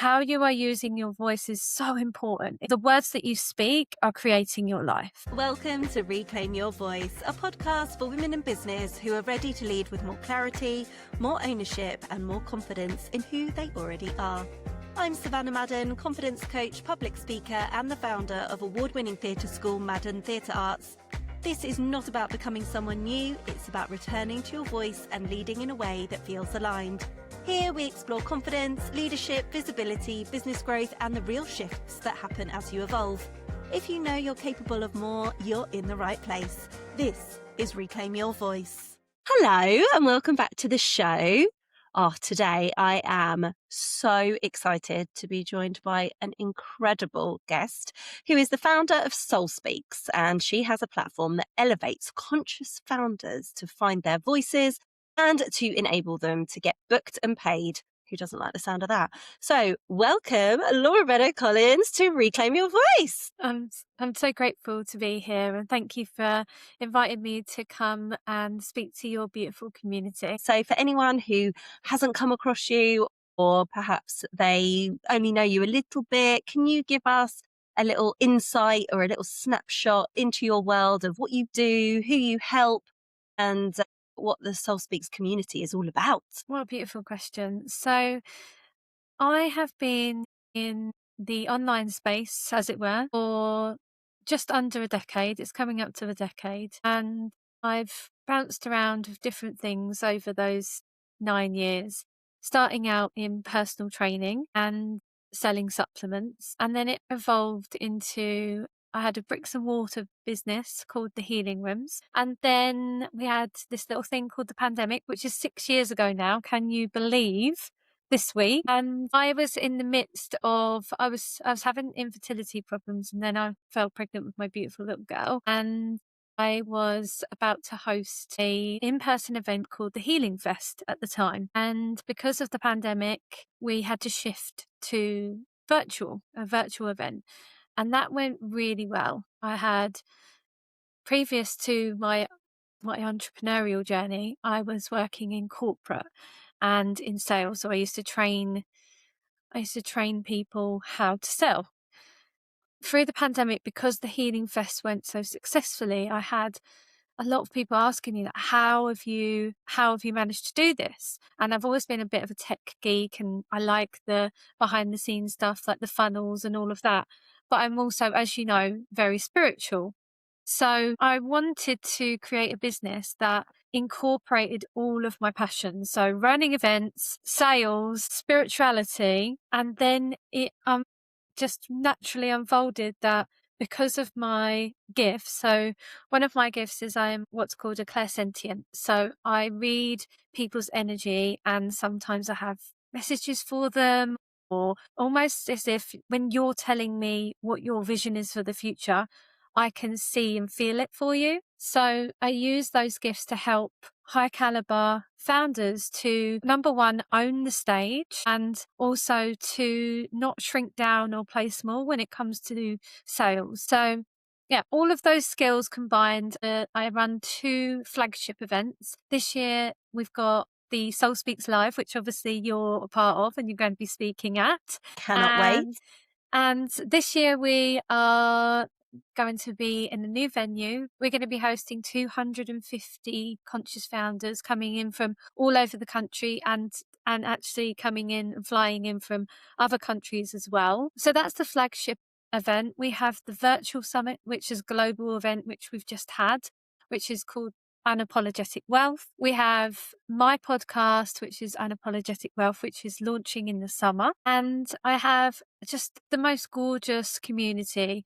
how you are using your voice is so important. The words that you speak are creating your life. Welcome to Reclaim Your Voice, a podcast for women in business who are ready to lead with more clarity, more ownership, and more confidence in who they already are. I'm Savannah Madden, confidence coach, public speaker, and the founder of award-winning theatre school Madden Theatre Arts. This is not about becoming someone new, it's about returning to your voice and leading in a way that feels aligned. Here we explore confidence, leadership, visibility, business growth, and the real shifts that happen as you evolve. If you know you're capable of more, you're in the right place. This is Reclaim Your Voice. Hello, and welcome back to the show. Today I am so excited to be joined by an incredible guest who is the founder of Soul Speaks, and she has a platform that elevates conscious founders to find their voices and to enable them to get booked and paid. Who doesn't like the sound of that? So welcome, Laura Beddoe-Collins, to Reclaim Your Voice. I'm so grateful to be here, and thank you for inviting me to come and speak to your beautiful community. So for anyone who hasn't come across you, or perhaps they only know you a little bit, can you give us a little insight or a little snapshot into your world of what you do, who you help, and what the Soul Speaks community is all about? What a beautiful question. So I have been in the online space, as it were, for just under a decade. It's coming up to a decade. And I've bounced around with different things over those 9 years, starting out in personal training and selling supplements. And then it evolved into, I had a bricks and mortar business called the Healing Rooms. And then we had this little thing called the pandemic, which is 6 years ago now. Can you believe? This week, and I was in the midst of I was having infertility problems, and then I fell pregnant with my beautiful little girl, and I was about to host a in-person event called the Healing Fest at the time, and because of the pandemic we had to shift to a virtual event, and that went really well. I had, previous to my entrepreneurial journey, I was working in corporate and in sales. So I used to train people how to sell. Through the pandemic, because the Healing Fest went so successfully, I had a lot of people asking me, how have you managed to do this? And I've always been a bit of a tech geek, and I like the behind the scenes stuff, like the funnels and all of that. But I'm also, as you know, very spiritual. So I wanted to create a business that incorporated all of my passions. So running events, sales, spirituality, and then it just naturally unfolded that because of my gifts. So one of my gifts is I'm what's called a clairsentient. So I read people's energy, and sometimes I have messages for them, or almost as if when you're telling me what your vision is for the future, I can see and feel it for you. So I use those gifts to help high caliber founders to, number one, own the stage, and also to not shrink down or play small when it comes to sales. So yeah, all of those skills combined, I run 2 flagship events. This year we've got the Soul Speaks Live, which obviously you're a part of and you're going to be speaking at. Cannot wait. And this year we are going to be in a new venue. We're going to be hosting 250 conscious founders coming in from all over the country, and actually coming in and flying in from other countries as well. So that's the flagship event. We have the virtual summit, which is a global event, which we've just had, which is called Unapologetic Wealth. We have my podcast, which is Unapologetic Wealth, which is launching in the summer. And I have just the most gorgeous community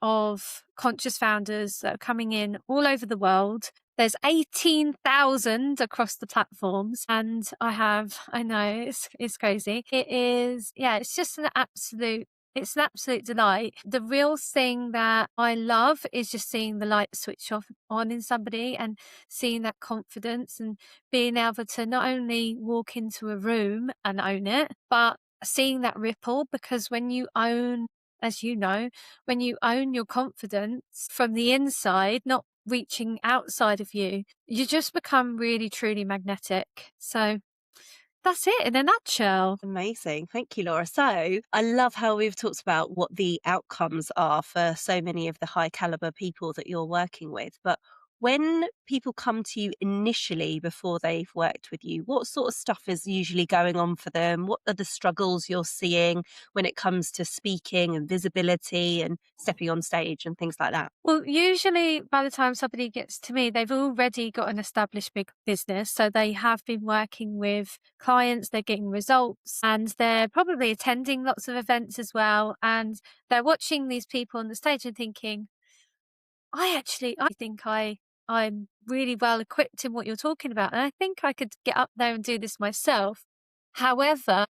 of conscious founders that are coming in all over the world. There's 18,000 across the platforms, and I know it's crazy. It is, yeah, it's just it's an absolute delight. The real thing that I love is just seeing the light switch off on in somebody, and seeing that confidence, and being able to not only walk into a room and own it, but seeing that ripple. Because when you own, as you know, when you own your confidence from the inside, not reaching outside of you, you just become really, truly magnetic. So that's it in a nutshell. Amazing. Thank you, Laura. So I love how we've talked about what the outcomes are for so many of the high caliber people that you're working with. But when people come to you initially before they've worked with you, what sort of stuff is usually going on for them? What are the struggles you're seeing when it comes to speaking and visibility and stepping on stage and things like that? Well, usually by the time somebody gets to me, they've already got an established big business. So they have been working with clients, they're getting results, and they're probably attending lots of events as well. And they're watching these people on the stage and thinking, I think I'm really well equipped in what you're talking about. And I think I could get up there and do this myself. However,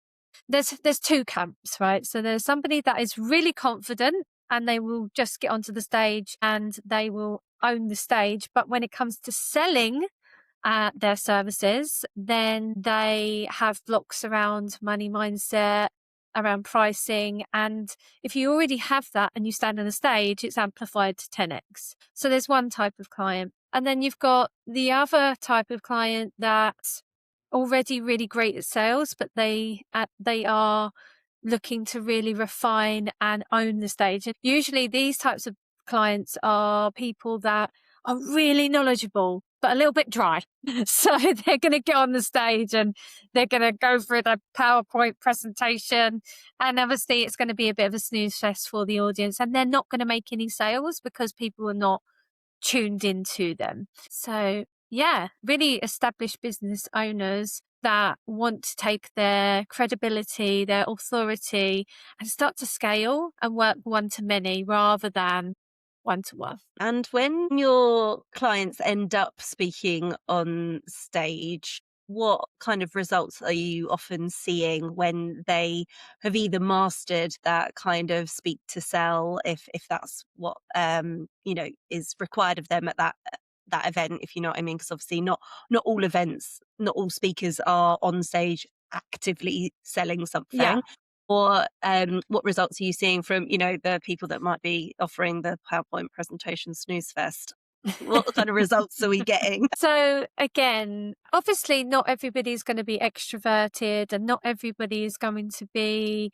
there's two camps, right? So there's somebody that is really confident and they will just get onto the stage and they will own the stage. But when it comes to selling their services, then they have blocks around money mindset, around pricing. And if you already have that and you stand on a stage, it's amplified to 10x. So there's one type of client. And then you've got the other type of client that's already really great at sales, but they are looking to really refine and own the stage. And usually these types of clients are people that are really knowledgeable, but a little bit dry. So they're going to get on the stage and they're going to go through the PowerPoint presentation. And obviously it's going to be a bit of a snooze fest for the audience. And they're not going to make any sales because people are not tuned into them. So yeah, really established business owners that want to take their credibility, their authority, and start to scale and work one to many rather than one to one. And when your clients end up speaking on stage, what kind of results are you often seeing when they have either mastered that kind of speak to sell, if that's what is required of them at that event, if you know what I mean? Because obviously not all events, not all speakers are on stage actively selling Yeah. something. Or what results are you seeing from, the people that might be offering the PowerPoint presentation snooze fest? What kind of results are we getting? So again, obviously not everybody's going to be extroverted and not everybody is going to be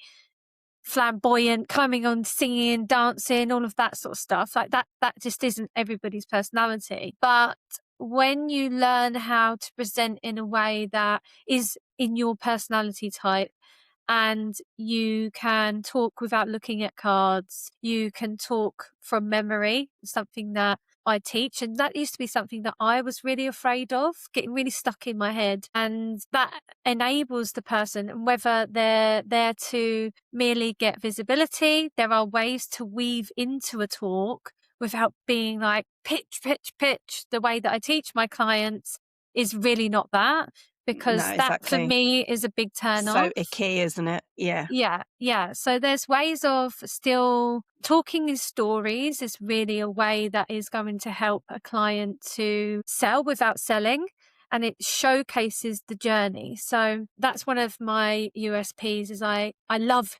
flamboyant, coming on, singing, dancing, all of that sort of stuff. Like that just isn't everybody's personality. But when you learn how to present in a way that is in your personality type, and you can talk without looking at cards. You can talk from memory, something that I teach. And that used to be something that I was really afraid of, getting really stuck in my head. And that enables the person, and whether they're there to merely get visibility, there are ways to weave into a talk without being like pitch, pitch, pitch. The way that I teach my clients is really not that, No, because that for exactly. me is a big turn So off. icky, isn't it? Yeah. Yeah, yeah. So there's ways of still talking in stories is really a way that is going to help a client to sell without selling, and it showcases the journey. So that's one of my USPs is I love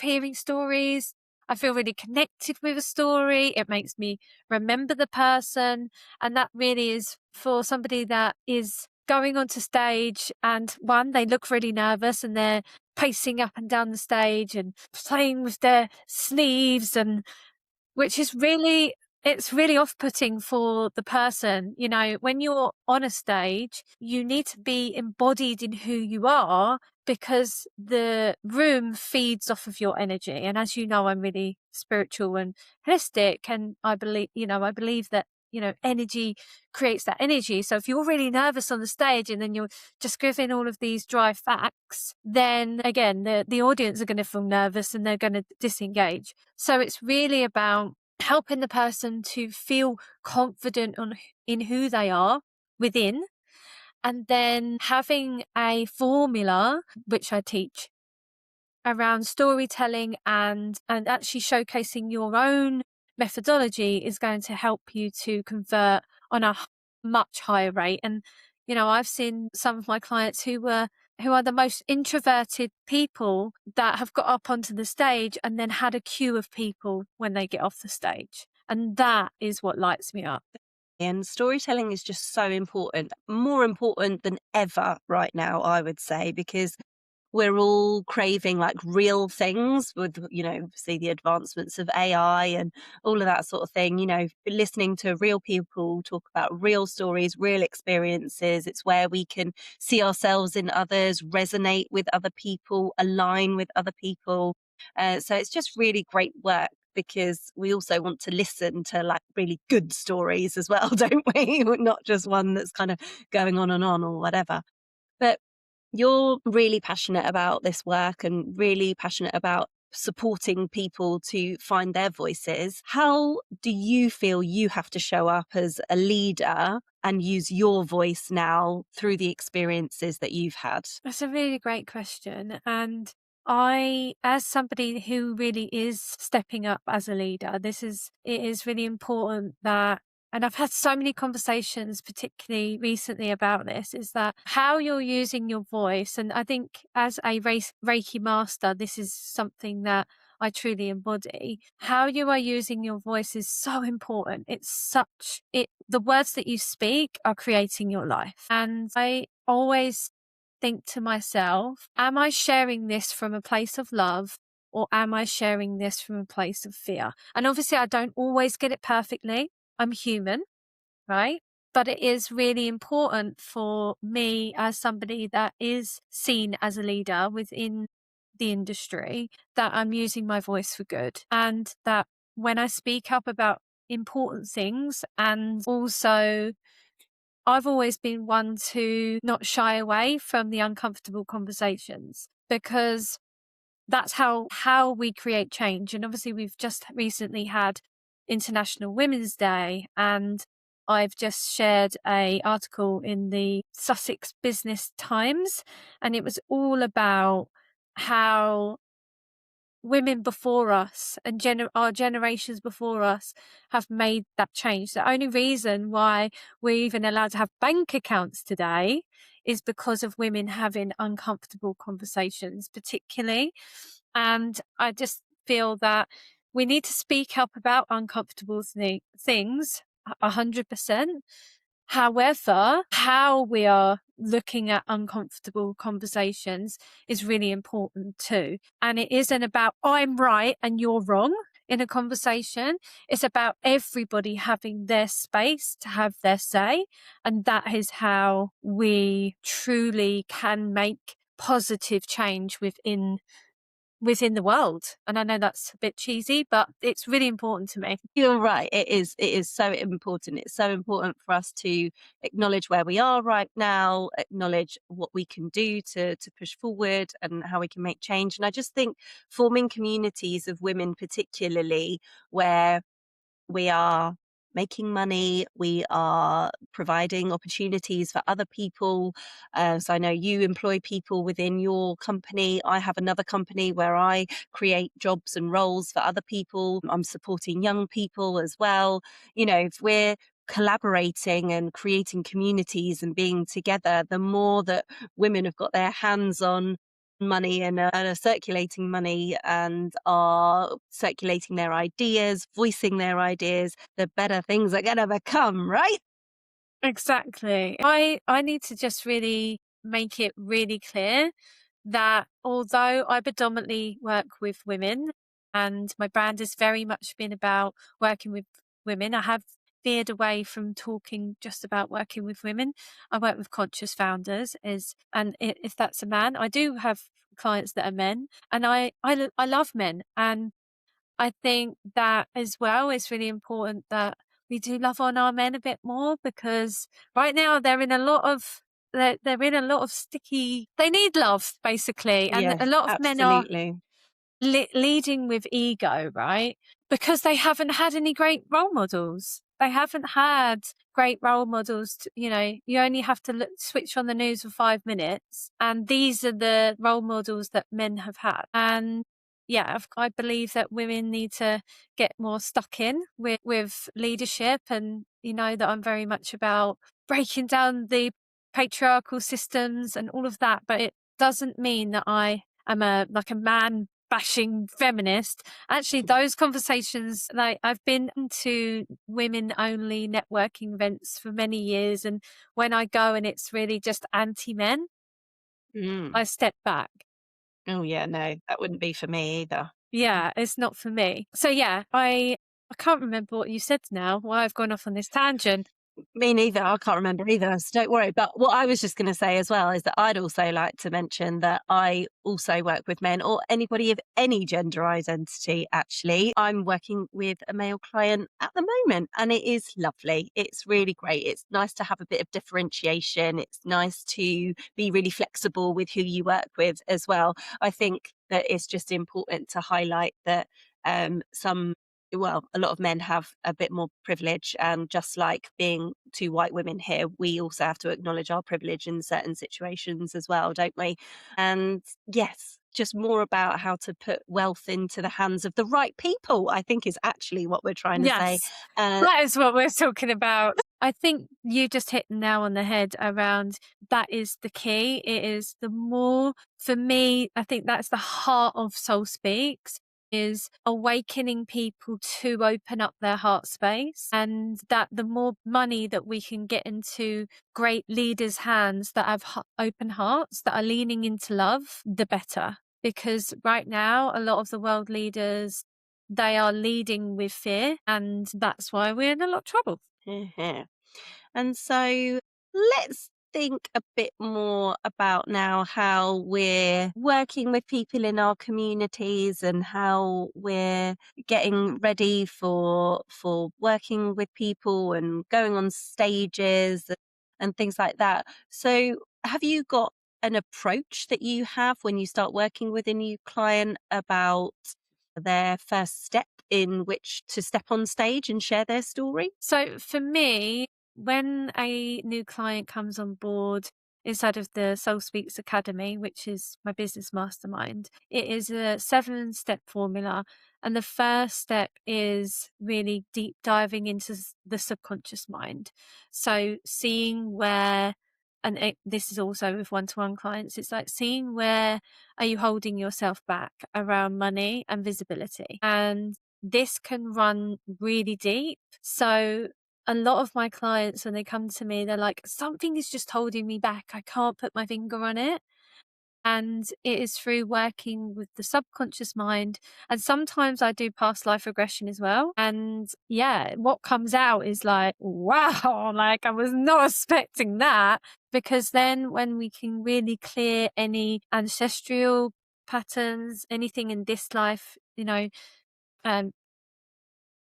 hearing stories. I feel really connected with a story. It makes me remember the person, and that really is for somebody that is going onto stage and one, they look really nervous and they're pacing up and down the stage and playing with their sleeves, and which is really, it's really off-putting for the person. You know, when you're on a stage, you need to be embodied in who you are because the room feeds off of your energy. And as you know, I'm really spiritual and holistic, and I believe that energy creates that energy. So if you're really nervous on the stage and then you're just giving all of these dry facts, then again, the audience are going to feel nervous and they're going to disengage. So it's really about helping the person to feel confident in who they are within, and then having a formula, which I teach around storytelling and actually showcasing your own methodology is going to help you to convert on a much higher rate. And I've seen some of my clients who are the most introverted people that have got up onto the stage and then had a queue of people when they get off the stage, and that is what lights me up. And storytelling is just so important, more important than ever right now, I would say, because we're all craving like real things with, obviously the advancements of AI and all of that sort of thing, listening to real people talk about real stories, real experiences. It's where we can see ourselves in others, resonate with other people, align with other people. So it's just really great work because we also want to listen to like really good stories as well, don't we? Not just one that's kind of going on or whatever. But you're really passionate about this work and really passionate about supporting people to find their voices. How do you feel you have to show up as a leader and use your voice now through the experiences that you've had? That's a really great question. And I, as somebody who really is stepping up as a leader, it is really important that, and I've had so many conversations, particularly recently about this, is that how you're using your voice. And I think as a Reiki master, this is something that I truly embody. How you are using your voice is so important. The words that you speak are creating your life. And I always think to myself, am I sharing this from a place of love or am I sharing this from a place of fear? And obviously, I don't always get it perfectly. I'm human, right? But it is really important for me as somebody that is seen as a leader within the industry that I'm using my voice for good and that when I speak up about important things and also I've always been one to not shy away from the uncomfortable conversations because that's how we create change. And obviously we've just recently had International Women's Day and I've just shared a article in the Sussex Business Times and it was all about how women before us and our generations before us have made that change. The only reason why we're even allowed to have bank accounts today is because of women having uncomfortable conversations, particularly. And I just feel that we need to speak up about uncomfortable things 100%. However, how we are looking at uncomfortable conversations is really important too. And it isn't about I'm right and you're wrong in a conversation. It's about everybody having their space to have their say. And that is how we truly can make positive change within the world. And I know that's a bit cheesy, but it's really important to me. You're right. It is so important. It's so important for us to acknowledge where we are right now, acknowledge what we can do to push forward and how we can make change. And I just think forming communities of women, particularly where we are making money, we are providing opportunities for other people. So I know you employ people within your company. I have another company where I create jobs and roles for other people. I'm supporting young people as well. If we're collaborating and creating communities and being together, the more that women have got their hands on money and are circulating money and are circulating their ideas, voicing their ideas, the better things are going to become, right? Exactly. I need to just really make it really clear that although I predominantly work with women and my brand has very much been about working with women, I have veered away from talking just about working with women. I work with conscious founders if that's a man, I do have clients that are men and I love men and I think that as well is really important that we do love on our men a bit more because right now they're in a lot of sticky they need love basically and a Yes, lot of men are absolutely. leading with ego, right? Because they haven't had any great role models. They haven't had great role models. You only have to switch on the news for 5 minutes, and these are the role models that men have had. And yeah, I believe that women need to get more stuck in with leadership, and you know that I'm very much about breaking down the patriarchal systems and all of that. But it doesn't mean that I am a man bashing feminist. Actually, those conversations, like, I've been to women only networking events for many years. And when I go and it's really just anti men, Mm. I step back. Oh yeah, no, that wouldn't be for me either. Yeah, it's not for me. So yeah, I can't remember what you said now, why I've gone off on this tangent. Me neither. I can't remember either, so don't worry. But what I was just going to say as well is that I'd also like to mention that I also work with men or anybody of any gender identity, actually. I'm working with a male client at the moment and it is lovely. It's really great. It's nice to have a bit of differentiation. It's nice to be really flexible with who you work with as well. I think that it's just important to highlight that some a lot of men have a bit more privilege. And just like being two white women here, we also have to acknowledge our privilege in certain situations as well, don't we? And yes, just more about how to put wealth into the hands of the right people, I think is actually what we're trying to say. Yes, Uh, that is what we're talking about. I think you just hit the nail on the head around that is the key. It is the more, for me, I think that's the heart of Soul Speaks, is awakening people to open up their heart space, and that the more money that we can get into great leaders' hands that have open hearts, that are leaning into love, the better. Because right now, a lot of the world leaders, they are leading with fear, and that's why we're in a lot of trouble. mhm. And so let's think a bit more about now how we're working with people in our communities and how we're getting ready for working with people and going on stages and things like that. So have you got an approach that you have when you start working with a new client about their first step in which to step on stage and share their story? So for me, when a new client comes on board inside of the Soul Speaks Academy, which is my business mastermind, it is a 7-step formula. And the first step is really deep diving into the subconscious mind. So seeing where, and this is also with one-to-one clients, it's like seeing where are you holding yourself back around money and visibility. And this can run really deep. So a lot of my clients, when they come to me, they're like, something is just holding me back. I can't put my finger on it. And it is through working with the subconscious mind. And sometimes I do past life regression as well. And yeah, what comes out is like, wow, like I was not expecting that. Because then when we can really clear any ancestral patterns, anything in this life, um,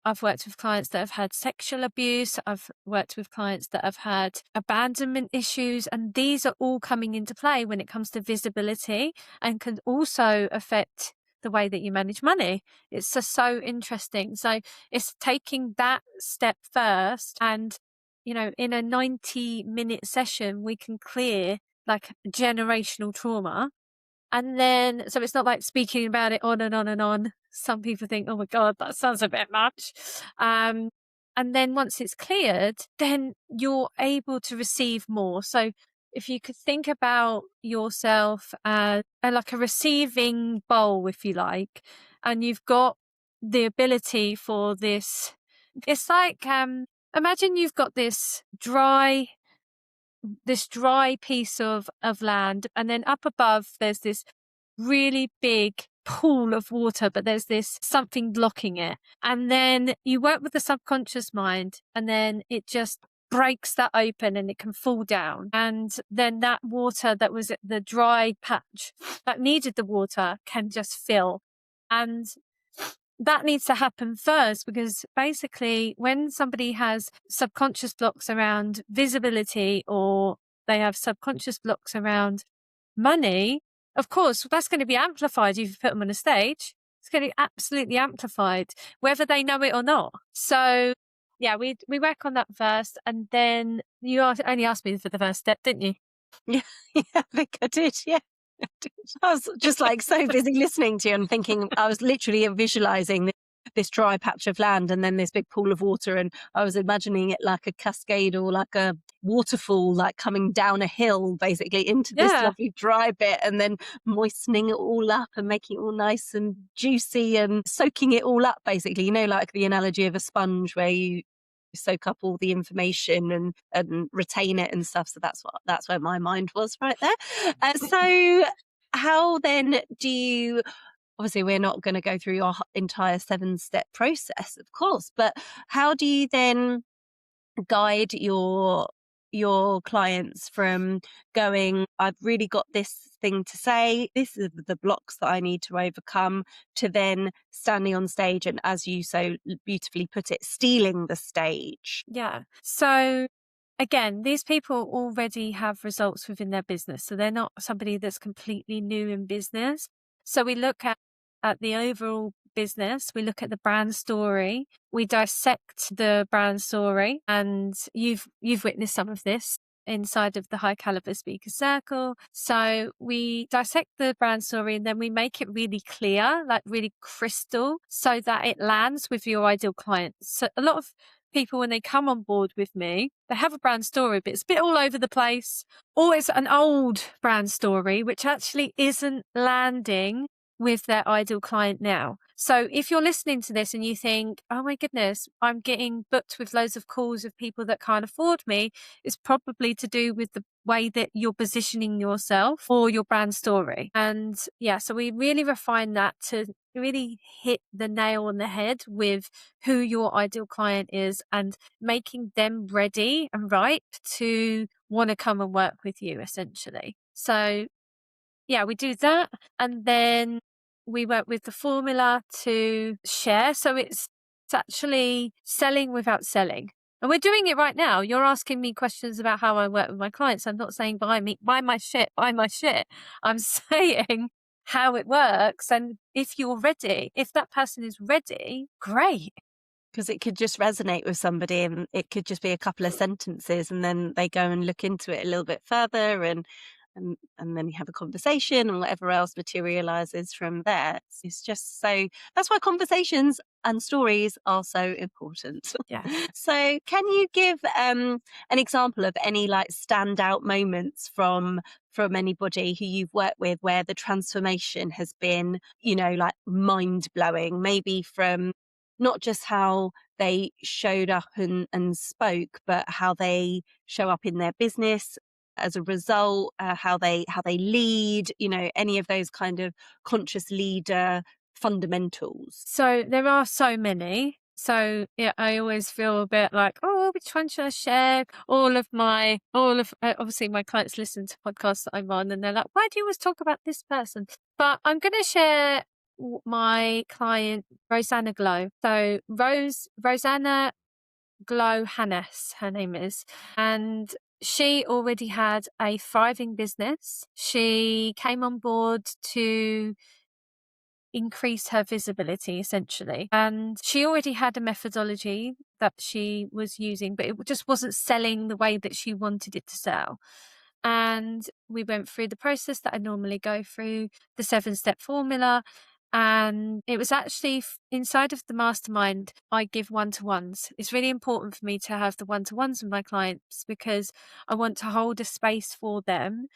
I've worked with clients that have had sexual abuse. I've worked with clients that have had abandonment issues. And these are all coming into play when it comes to visibility, and can also affect the way that you manage money. It's just so interesting. So it's taking that step first. And, in a 90-minute session, we can clear like generational trauma. And then, so it's not like speaking about it on and on and on. Some people think, oh my God, that sounds a bit much. And then once it's cleared, then you're able to receive more. So if you could think about yourself as like a receiving bowl, if you like, and you've got the ability for this, it's like, imagine you've got this dry piece of land, and then up above there's this really big pool of water, but there's this something blocking it. And then you work with the subconscious mind, and then it just breaks that open and it can fall down. And then that water that was at the dry patch that needed the water can just fill. And that needs to happen first, because basically when somebody has subconscious blocks around visibility, or they have subconscious blocks around money, of course, that's going to be amplified if you put them on a stage. It's going to be absolutely amplified, whether they know it or not. So yeah, we work on that first. And then you only asked me for the first step, didn't you? Yeah, yeah, I think I did. Yeah. I was just like so busy listening to you and thinking, I was literally visualizing this dry patch of land and then this big pool of water, and I was imagining it like a cascade or like a waterfall, like coming down a hill basically into this Yeah. lovely dry bit, and then moistening it all up and making it all nice and juicy and soaking it all up basically, like the analogy of a sponge where you soak up all the information and retain it and stuff. So that's where my mind was right there. So how then do you, obviously we're not going to go through your entire 7-step process, of course, but how do you then guide your clients from going, I've really got this thing to say, this is the blocks that I need to overcome, to then standing on stage and, as you so beautifully put it, stealing the stage? Yeah. So again, these people already have results within their business. So they're not somebody that's completely new in business. So we look at the overall business, we look at the brand story, we dissect the brand story, and you've witnessed some of this inside of the High Caliber Speaker Circle. So we dissect the brand story and then we make it really clear, like really crystal, so that it lands with your ideal clients. So a lot of people, when they come on board with me, they have a brand story, but it's a bit all over the place, or it's an old brand story, which actually isn't landing with their ideal client now. So if you're listening to this and you think, oh my goodness, I'm getting booked with loads of calls of people that can't afford me, it's probably to do with the way that you're positioning yourself or your brand story. And yeah, so we really refine that to really hit the nail on the head with who your ideal client is and making them ready and ripe to want to come and work with you, essentially. So yeah, we do that. And then we work with the formula to share. So it's actually selling without selling. And we're doing it right now. You're asking me questions about how I work with my clients. I'm not saying buy my shit, buy my shit. I'm saying how it works. And if you're ready, if that person is ready, great. Because it could just resonate with somebody and it could just be a couple of sentences and then they go and look into it a little bit further and then you have a conversation and whatever else materializes from there. It's just so, that's why conversations and stories are so important. Yeah. So can you give an example of any like standout moments from anybody who you've worked with where the transformation has been, like mind blowing, maybe from not just how they showed up and spoke, but how they show up in their business as a result, how they lead, any of those kind of conscious leader fundamentals. So there are so many. So yeah, I always feel a bit like, oh, which one should I share? Obviously my clients listen to podcasts that I'm on and they're like, why do you always talk about this person? But I'm going to share my client, Rosanna Glow. So Rosanna Glow Hannes, her name is, and she already had a thriving business. She came on board to increase her visibility, essentially. And she already had a methodology that she was using, but it just wasn't selling the way that she wanted it to sell. And we went through the process that I normally go through, the 7-step formula. And it was actually inside of the mastermind, I give one-to-ones. It's really important for me to have the one-to-ones with my clients because I want to hold a space for them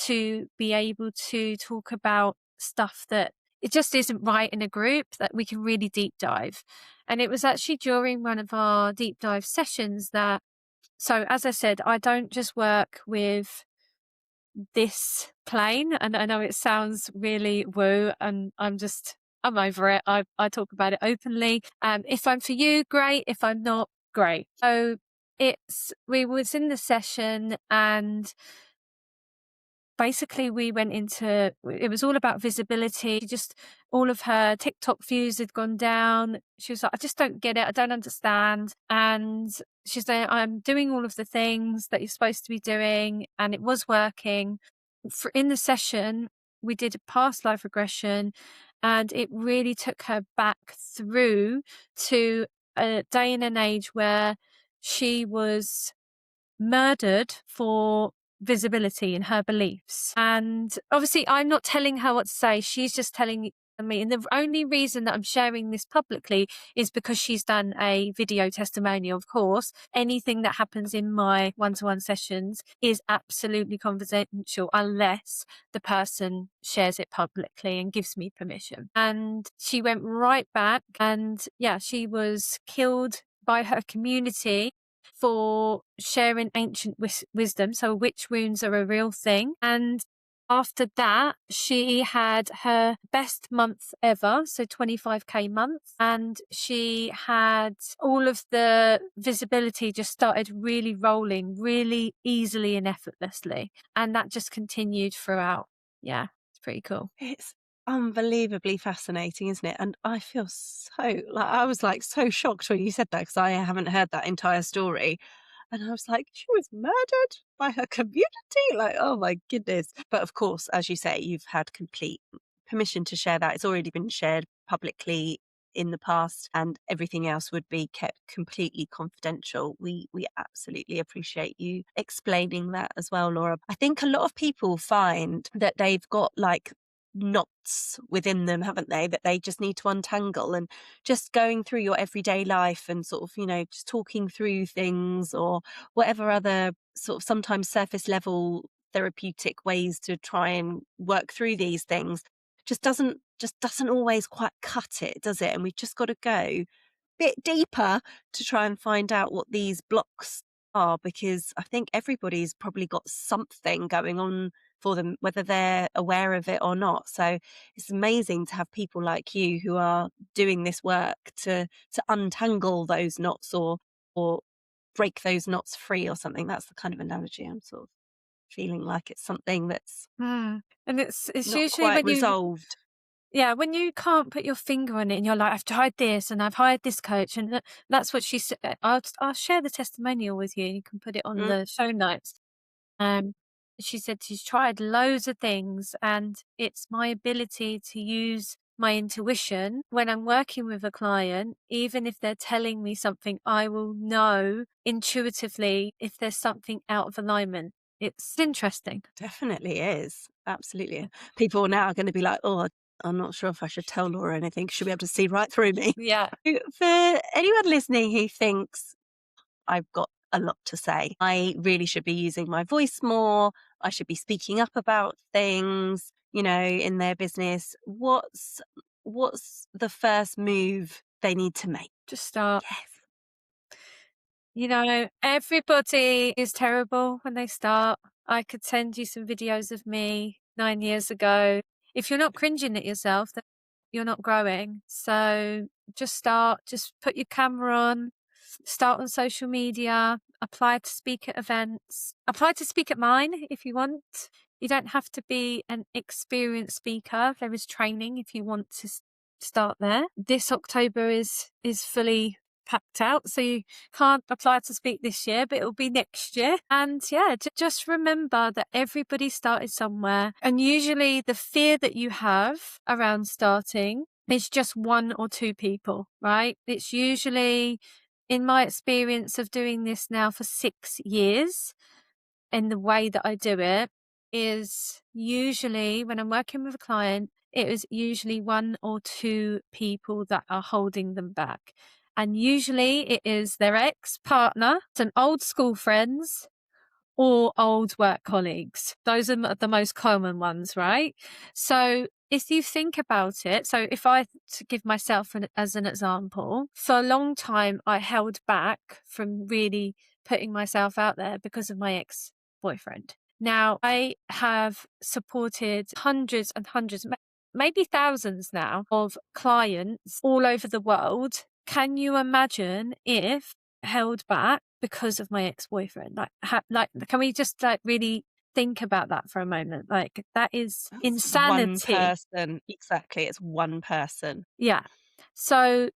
to be able to talk about stuff that it just isn't right in a group, that we can really deep dive. And it was actually during one of our deep dive sessions that, so as I said, I don't just work with this plane, and I know it sounds really woo, and I'm over it. I talk about it openly. If I'm for you, great. If I'm not, great. So we was in the session and basically we went into, it was all about visibility. Just all of her TikTok views had gone down. She was like, I just don't get it. I don't understand. And she's saying, I'm doing all of the things that you're supposed to be doing. And it was working. In the session, we did a past life regression and it really took her back through to a day and an age where she was murdered for visibility in her beliefs. And obviously I'm not telling her what to say. She's just telling me. And the only reason that I'm sharing this publicly is because she's done a video testimonial. Of course, anything that happens in my one-to-one sessions is absolutely confidential unless the person shares it publicly and gives me permission. And she went right back, and yeah, she was killed by her community for sharing ancient wisdom. So witch wounds are a real thing. And after that, she had her best month ever, so 25K month, and she had all of the visibility just started really rolling really easily and effortlessly. And that just continued throughout. Yeah, it's pretty cool. It's unbelievably fascinating, isn't it? And I feel so like I was like so shocked when you said that because I haven't heard that entire story. And I was like, she was murdered by her community. Like, oh my goodness. But of course, as you say, you've had complete permission to share that. It's already been shared publicly in the past, and everything else would be kept completely confidential. We absolutely appreciate you explaining that as well, Laura. I think a lot of people find that they've got like knots within them, haven't they, that they just need to untangle, and just going through your everyday life and sort of, just talking through things or whatever other sort of sometimes surface level therapeutic ways to try and work through these things just doesn't always quite cut it, does it? And we've just got to go bit deeper to try and find out what these blocks are, because I think everybody's probably got something going on for them, whether they're aware of it or not. So it's amazing to have people like you who are doing this work to untangle those knots or break those knots free or something. That's the kind of analogy I'm sort of feeling like. It's something that's Mm. And it's not usually quite when you resolved. yeah, when you can't put your finger on it and you're like, I've tried this and I've hired this coach, and that's what she said. I'll share the testimonial with you. You can put it on Mm, the show notes. Um, she said she's tried loads of things, and it's my ability to use my intuition when I'm working with a client. Even if they're telling me something, I will know intuitively if there's something out of alignment. It's interesting. definitely is. Absolutely. People now are going to be like, oh, I'm not sure if I should tell Laura anything. She'll be able to see right through me. Yeah. For anyone listening who thinks I've got a lot to say, I really should be using my voice more, I should be speaking up about things, in their business, what's the first move they need to make? Just start. Yes. Everybody is terrible when they start. I could send you some videos of me 9 years ago. If you're not cringing at yourself, then you're not growing. So just start, just put your camera on, start on social media, apply to speak at events, apply to speak at mine if you want. You don't have to be an experienced speaker. There is training if you want to start there. This October is fully packed out, so you can't apply to speak this year, but it'll be next year. And yeah, just remember that everybody started somewhere, and usually the fear that you have around starting is just one or two people, right? It's usually, in my experience of doing this now for 6 years, in the way that I do it, is usually when I'm working with a client, it is usually one or two people that are holding them back. And usually it is their ex-partner, some old school friends, or old work colleagues. Those are the most common ones, right? So if you think about it, so if I to give myself as an example, for a long time I held back from really putting myself out there because of my ex-boyfriend. Now I have supported hundreds and hundreds, maybe thousands now, of clients all over the world. Can you imagine if held back because of my ex-boyfriend? Can we just really think about that for a moment? Like, that is That's one insanity. person. Exactly. It's one person. Yeah. So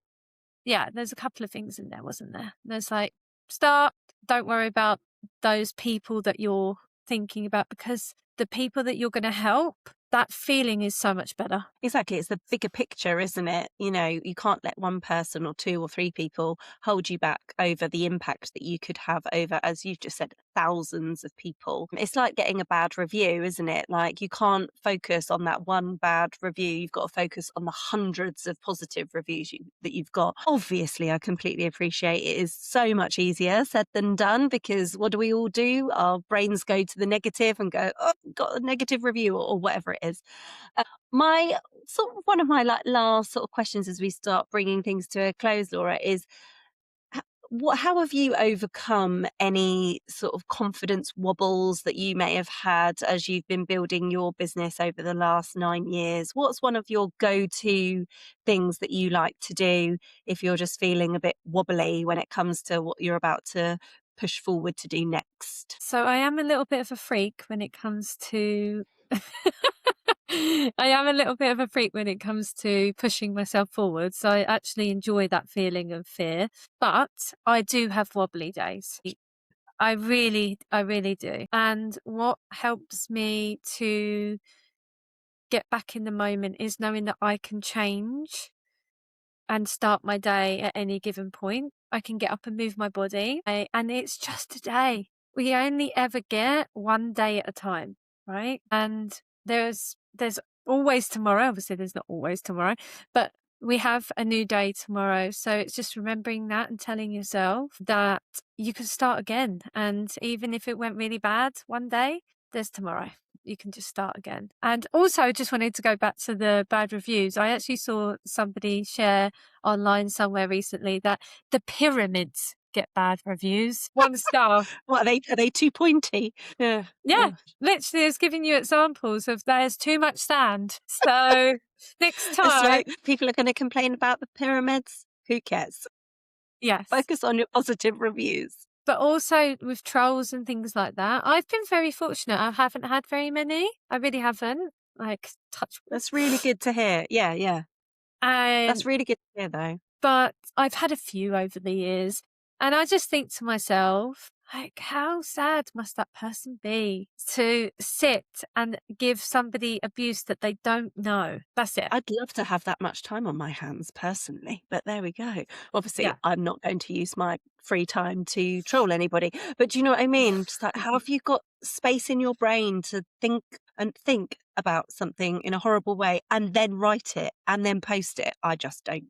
yeah, there's a couple of things in there, wasn't there? There's like, start, don't worry about those people that you're thinking about, because the people that you're going to help that feeling is so much better. Exactly. It's the bigger picture, isn't it? You know, you can't let one person or two or three people hold you back over the impact that you could have over, as you've just said, thousands of people. It's like getting a bad review, isn't it? Like, you can't focus on that one bad review. You've got to focus on the hundreds of positive reviews that you've got. Obviously, I completely appreciate it is so much easier said than done, because what do we all do? Our brains go to the negative and go, oh, got a negative review, or whatever it is. My one of my last sort of questions as we start bringing things to a close, Laura, is how have you overcome any sort of confidence wobbles that you may have had as you've been building your business over the last 9 years? What's one of your go-to things that you like to do if you're just feeling a bit wobbly when it comes to what you're about to push forward to do next? So I am a little bit of a freak when it comes to I am a little bit of a freak when it comes to pushing myself forward. So I actually enjoy that feeling of fear, but I do have wobbly days. I really do. And what helps me to get back in the moment is knowing that I can change and start my day at any given point. I can get up and move my body, and it's just a day. We only ever get one day at a time, right? And there's always tomorrow. Obviously, there's not always tomorrow, but we have a new day tomorrow. So it's just remembering that and telling yourself that you can start again. And even if it went really bad one day, there's tomorrow. You can just start again. And also, I just wanted to go back to the bad reviews. I actually saw somebody share online somewhere recently that the pyramids get bad reviews. 1 star. What are they too pointy? Yeah. Yeah, literally, it's giving you examples of there's too much sand. So next It's time, like, people are going to complain about the pyramids. Who cares? yes. Focus on your positive reviews. But also with trolls and things like that, I've been very fortunate. I haven't had very many. I really haven't. Like, touch wood. That's really good to hear. Yeah. And That's really good to hear, though. but I've had a few over the years, and I just think to myself, like, how sad must that person be to sit and give somebody abuse that they don't know? That's it. I'd love to have that much time on my hands personally, but there we go. Obviously, Yeah. I'm not going to use my free time to troll anybody, but do you know what I mean? Just like, how have you got space in your brain to think about something in a horrible way and then write it and then post it? I just don't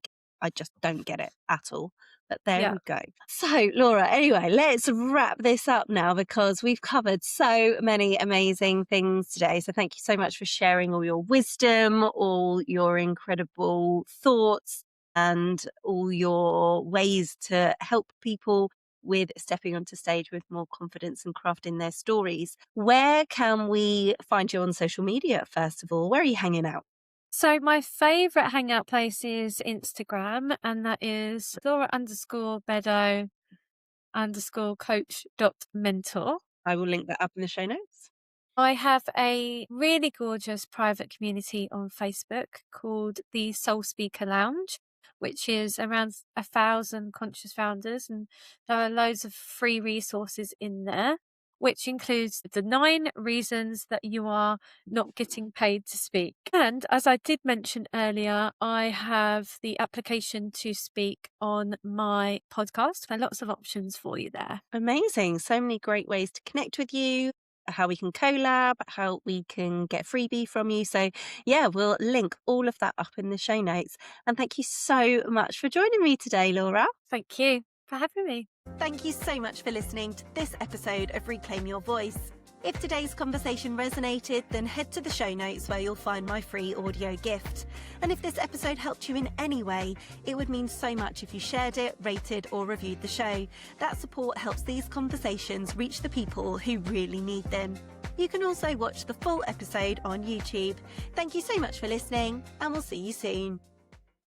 get it at all. But there Yeah. we go. So, Laura, anyway, let's wrap this up now, because we've covered so many amazing things today. So thank you so much for sharing all your wisdom, all your incredible thoughts, and all your ways to help people with stepping onto stage with more confidence and crafting their stories. Where can we find you on social media, first of all? Where are you hanging out? So my favourite hangout place is Instagram, and that is Laura_Beddoe_coach.mentor. I will link that up in the show notes. I have a really gorgeous private community on Facebook called the Soul Speaker Lounge, which is around 1,000 conscious founders, and there are loads of free resources in there, which includes the 9 reasons that you are not getting paid to speak. And as I did mention earlier, I have the application to speak on my podcast. There are lots of options for you there. Amazing. So many great ways to connect with you, how we can collab, how we can get freebie from you. So yeah, we'll link all of that up in the show notes. And thank you so much for joining me today, Laura. Thank you for having me. Thank you so much for listening to this episode of Reclaim Your Voice. If today's conversation resonated, then head to the show notes where you'll find my free audio gift. And if this episode helped you in any way, it would mean so much if you shared it, rated or reviewed the show. That support helps these conversations reach the people who really need them. You can also watch the full episode on YouTube. Thank you so much for listening, and we'll see you soon.